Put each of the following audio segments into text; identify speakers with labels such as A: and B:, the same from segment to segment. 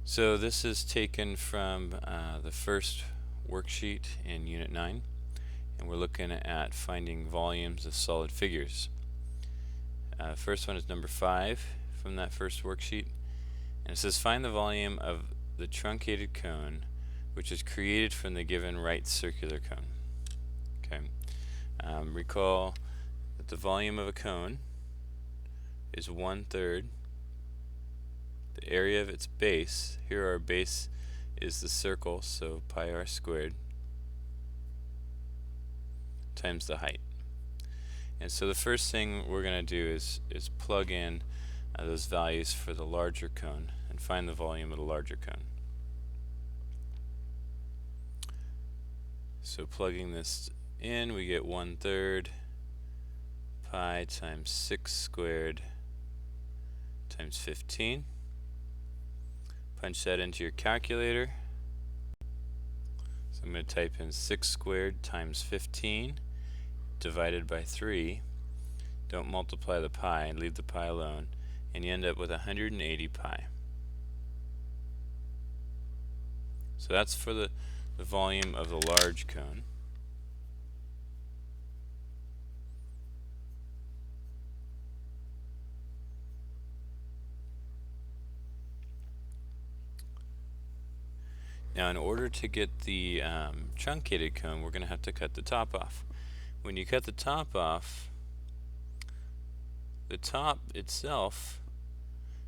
A: So this is taken from the first worksheet in Unit 9, and we're looking at finding volumes of solid figures. First one is number 5 from that first worksheet, and it says find the volume of the truncated cone which is created from the given right circular cone. Okay. Recall that the volume of a cone is 1/3 the area of its base. Here our base is the circle, so pi r squared times the height. And so the first thing we're going to do is plug in those values for the larger cone and find the volume of the larger cone. So plugging this in, we get 1/3 pi times 6 squared times 15. Punch that into your calculator. So I'm going to type in 6 squared times 15 divided by 3. Don't multiply the pi, leave the pi alone, and you end up with 180 pi. So that's for the volume of the large cone. Now in order to get the truncated cone, we're going to have to cut the top off. When you cut the top off, the top itself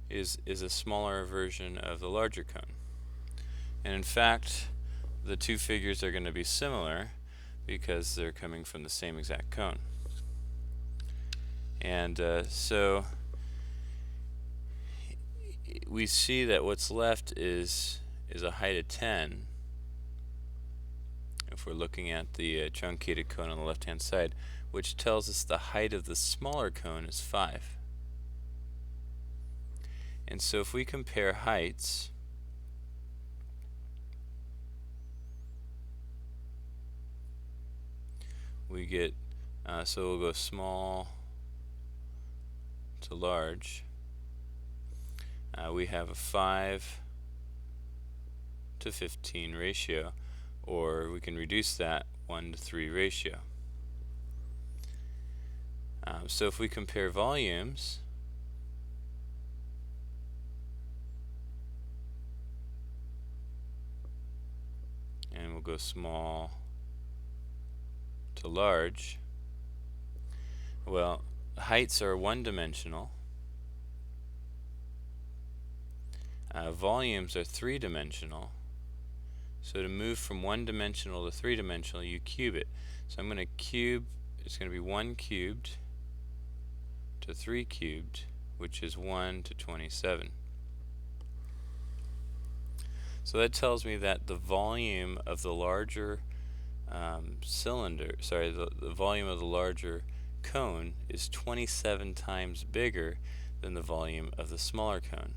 A: is a smaller version of the larger cone. And in fact, the two figures are going to be similar because they're coming from the same exact cone. And so we see that what's left is a height of 10 if we're looking at the truncated cone on the left hand side, which tells us the height of the smaller cone is 5. And so if we compare heights, we get so we'll go small to large. We have a 5 to 15 ratio, or we can reduce that 1 to 3 ratio. So if we compare volumes, and we'll go small to large, well, heights are one-dimensional, volumes are three-dimensional. So to move from one-dimensional to three-dimensional, you cube it. So I'm going to cube, it's going to be 1 cubed to 3 cubed, which is 1 to 27. So that tells me that the volume of the larger the volume of the larger cone is 27 times bigger than the volume of the smaller cone.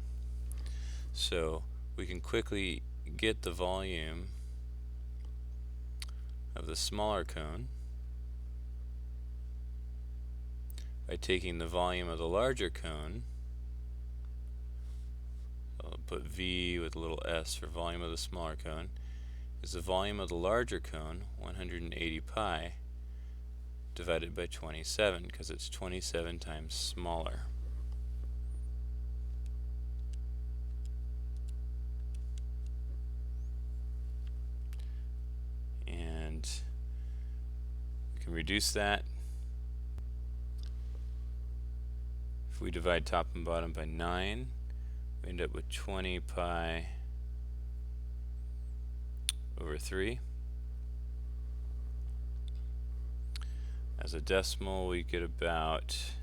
A: So we can quickly get the volume of the smaller cone by taking the volume of the larger cone. I'll put V with a little s for volume of the smaller cone, is the volume of the larger cone, 180 pi, divided by 27, because it's 27 times smaller. And we can reduce that. If we divide top and bottom by 9, we end up with 20 pi over 3. As a decimal, we get about,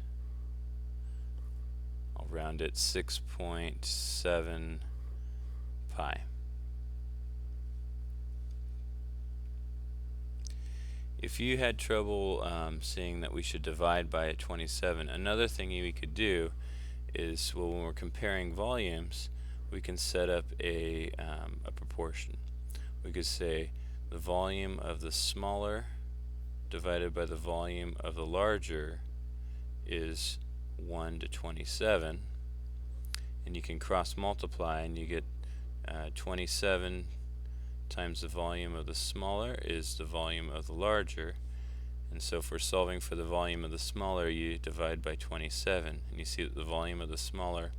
A: I'll round it, 6.7 pi. If you had trouble seeing that we should divide by 27, another thing we could do is, well, when we're comparing volumes, we can set up a proportion. We could say the volume of the smaller divided by the volume of the larger is 1 to 27, and you can cross multiply and you get 27 times the volume of the smaller is the volume of the larger. And so if we're solving for the volume of the smaller, you divide by 27, and you see that the volume of the smaller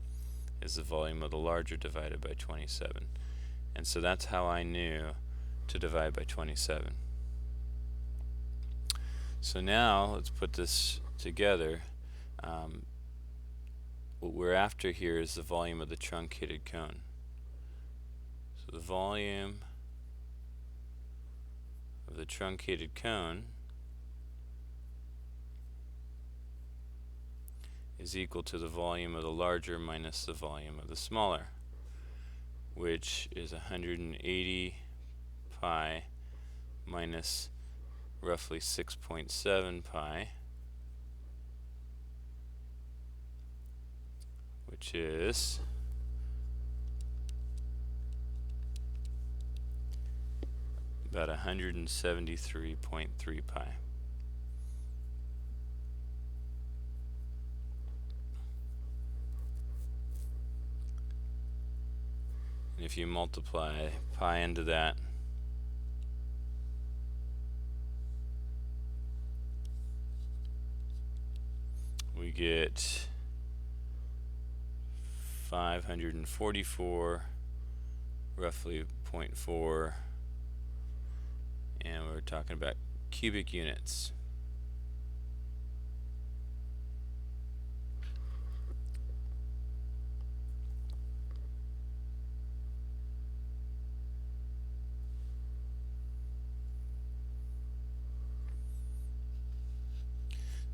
A: is the volume of the larger divided by 27. And so that's how I knew to divide by 27. So now let's put this together. What we're after here is the volume of the truncated cone. So the volume of the truncated cone is equal to the volume of the larger minus the volume of the smaller, which is 180 pi minus roughly 6.7 pi, which is about 173.3 pi. And if you multiply pi into that, we get 544, roughly 0.4, and we're talking about cubic units.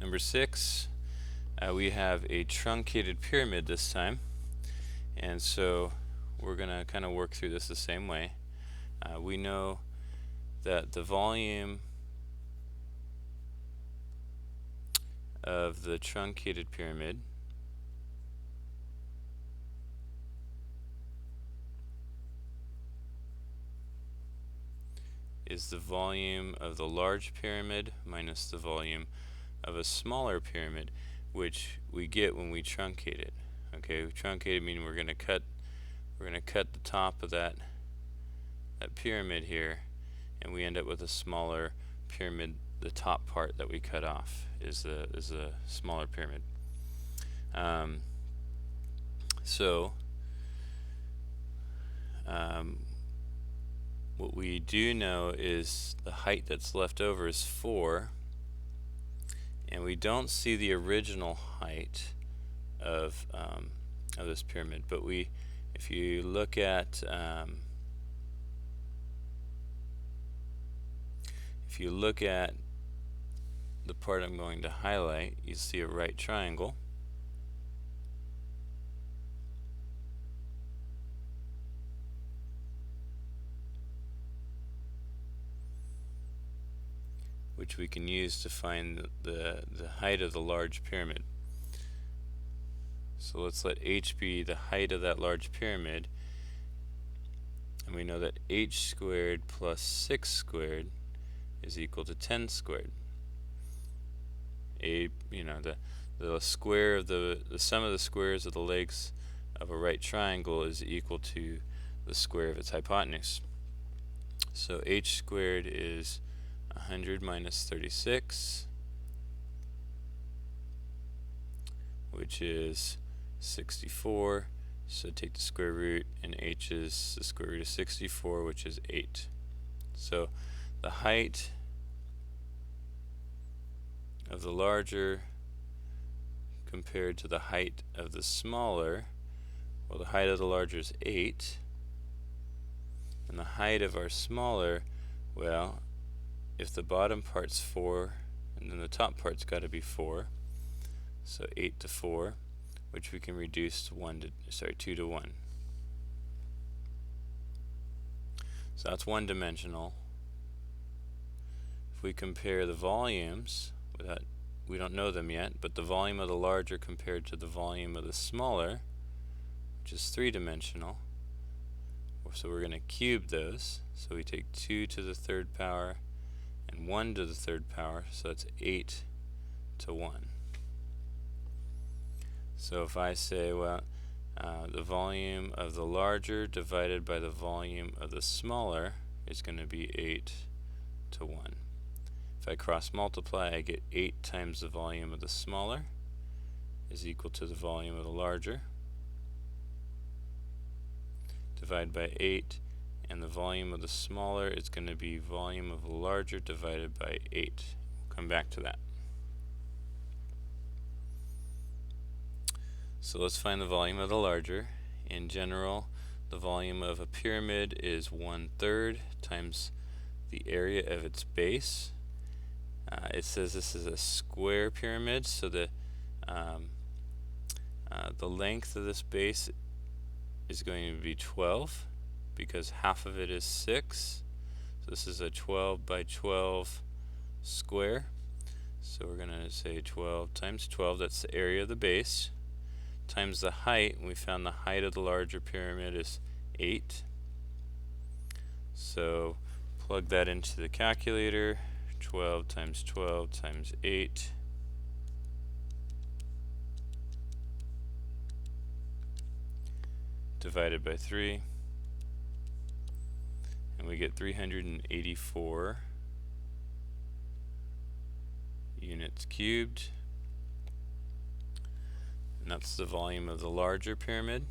A: Number 6, we have a truncated pyramid this time, and so we're going to kind of work through this the same way. We know that the volume of the truncated pyramid is the volume of the large pyramid minus the volume of a smaller pyramid, which we get when we truncate it. Okay, truncated meaning we're going to cut the top of that pyramid here, and we end up with a smaller pyramid. The top part that we cut off is a smaller pyramid. What we do know is the height that's left over is 4, and we don't see the original height of this pyramid. But if you look at the part I'm going to highlight, you see a right triangle. Which we can use to find the height of the large pyramid. So let's let h be the height of that large pyramid, and we know that h squared plus 6 squared is equal to 10 squared. The square of the sum of the squares of the legs of a right triangle is equal to the square of its hypotenuse. So h squared is 100 minus 36, which is 64. So take the square root, and h is the square root of 64, which is 8. So the height of the larger compared to the height of the smaller, well, the height of the larger is 8, and the height of our smaller, well, if the bottom part's 4, and then the top part's got to be 4, so 8 to 4, which we can reduce to 2 to 1. So that's one-dimensional. If we compare the volumes, we don't know them yet, but the volume of the larger compared to the volume of the smaller, which is three-dimensional. So we're going to cube those. So we take 2 to the third power and 1 to the third power, so that's 8 to 1. So if I say, well, the volume of the larger divided by the volume of the smaller is going to be 8 to 1. If I cross multiply, I get 8 times the volume of the smaller is equal to the volume of the larger. Divide by 8, and the volume of the smaller is going to be volume of the larger divided by 8. We'll come back to that. So let's find the volume of the larger. In general, the volume of a pyramid is 1/3 times the area of its base. It says this is a square pyramid, so the length of this base is going to be 12 because half of it is 6. So this is a 12 by 12 square. So we're going to say 12 times 12, that's the area of the base, times the height. We found the height of the larger pyramid is 8. So plug that into the calculator. 12 times 12 times 8. Divided by 3. And we get 384 units cubed. And that's the volume of the larger pyramid.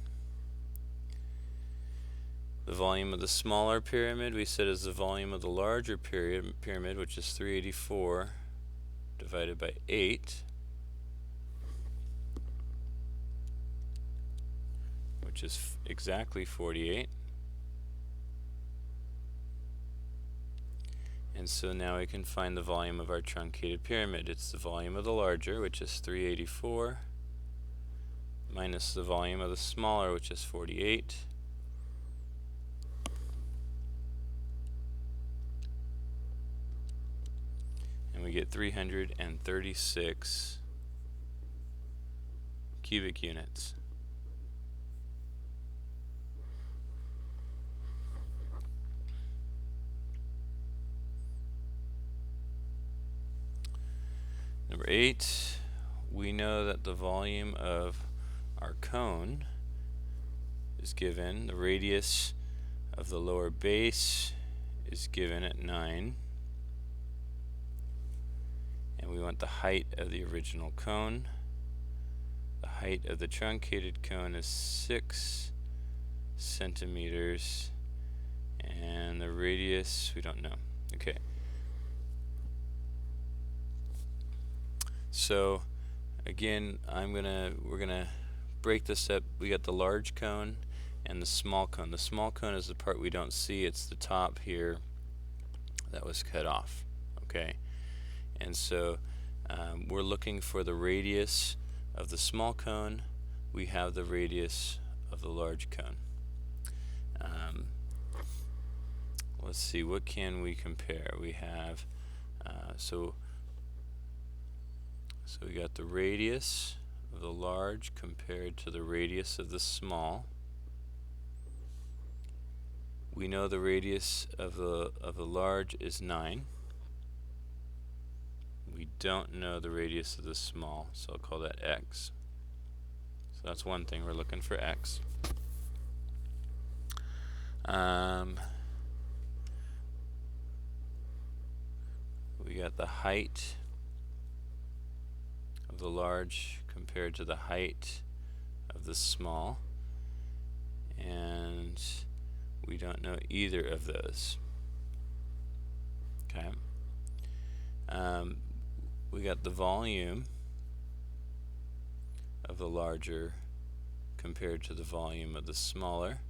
A: The volume of the smaller pyramid we said is the volume of the larger pyramid, which is 384 divided by 8, which is exactly 48. And so now we can find the volume of our truncated pyramid. It's the volume of the larger, which is 384, minus the volume of the smaller, which is 48. And we get 336 cubic units. Number 8, we know that the volume of our cone is given. The radius of the lower base is given at 9. And we want the height of the original cone. The height of the truncated cone is 6 centimeters. And the radius, we don't know. Okay. So again, we're gonna break this up. We got the large cone and the small cone. The small cone is the part we don't see. It's the top here that was cut off. Okay. And so we're looking for the radius of the small cone. We have the radius of the large cone. Let's see, what can we compare? We have so we got the radius of the large compared to the radius of the small. We know the radius of the large is 9. We don't know the radius of the small, so I'll call that x. So that's one thing, we're looking for x. We got the height of the large compared to the height of the small, and we don't know either of those. Okay. We got the volume of the larger compared to the volume of the smaller,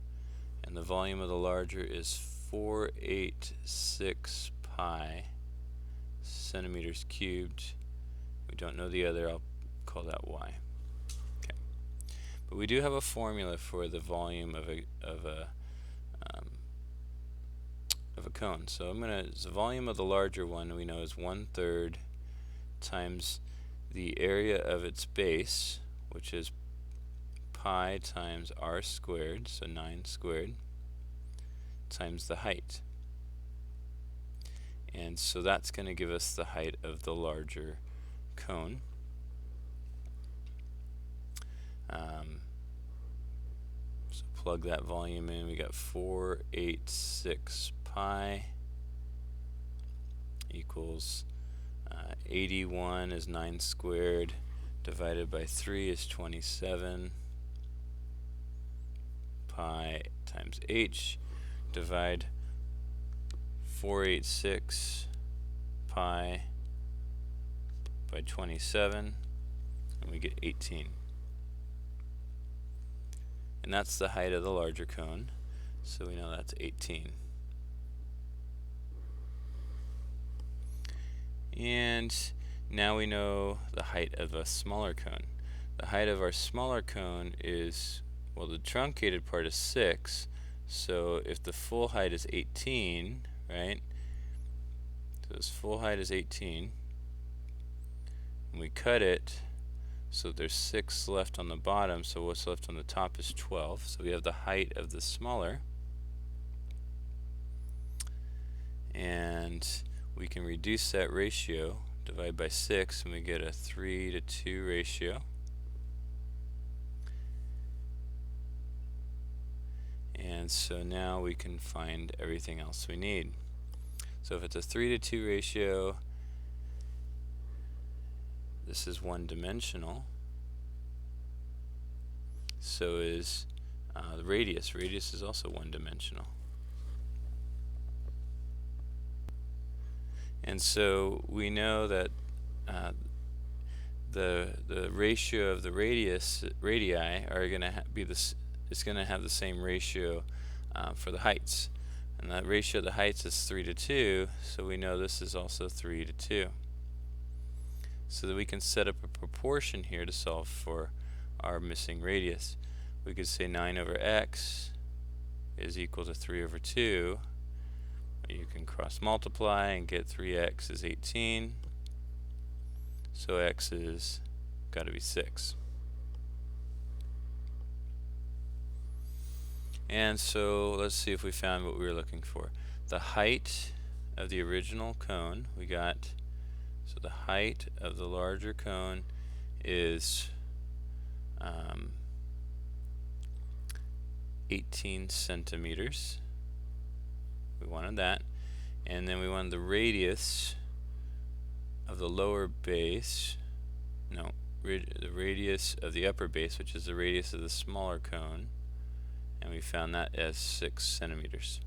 A: and the volume of the larger is 486 pi centimeters cubed. We don't know the other, I'll call that y. Okay. But we do have a formula for the volume of a cone. So the volume of the larger one we know is 1/3 times the area of its base, which is pi times r squared, so 9 squared, times the height. And so that's going to give us the height of the larger cone. plug that volume in. We got 486 pi equals 81 is 9 squared, divided by 3 is 27, pi times h, divide 486 pi by 27, and we get 18. And that's the height of the larger cone, so we know that's 18. And now we know the height of a smaller cone. The height of our smaller cone is, well, the truncated part is 6, so if the full height is 18, right? So this full height is 18, and we cut it, so there's 6 left on the bottom, so what's left on the top is 12. So we have the height of the smaller, and we can reduce that ratio, divide by 6, and we get a 3:2 ratio. And so now we can find everything else we need. So if it's a 3:2 ratio, this is one-dimensional. So is the radius. Radius is also one-dimensional. And so we know that the ratio of the radii are going to be this. It's going to have the same ratio for the heights, and that ratio of the heights is 3:2. So we know this is also 3:2. So that we can set up a proportion here to solve for our missing radius. We could say 9 over x is equal to 3/2. You can cross multiply and get 3x is 18, so x is got to be 6. And so let's see if we found what we were looking for. The height of the original cone we got, so the height of the larger cone is 18 centimeters. We wanted that, and then we wanted the radius of the lower base, the radius of the upper base, which is the radius of the smaller cone, and we found that as 6 centimeters.